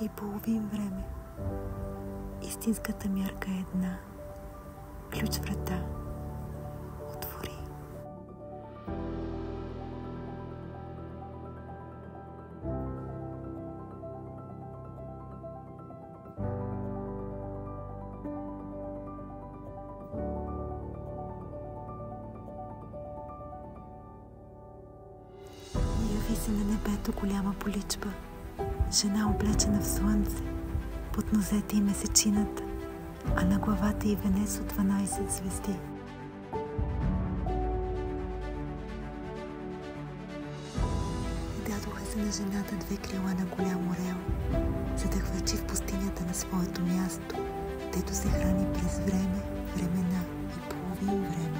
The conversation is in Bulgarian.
и половин време. Истинската мярка е една. Ключ врата. Отвори. Яви се на небето голяма поличба. Жена облечена в слънце, под нозете й месечината, а на главата й венец от 12 звезди. И дадоха се на жената 2 крила на голям орел, за да хвърчи в пустинята на своето място, дето се храни през време, времена и половин време.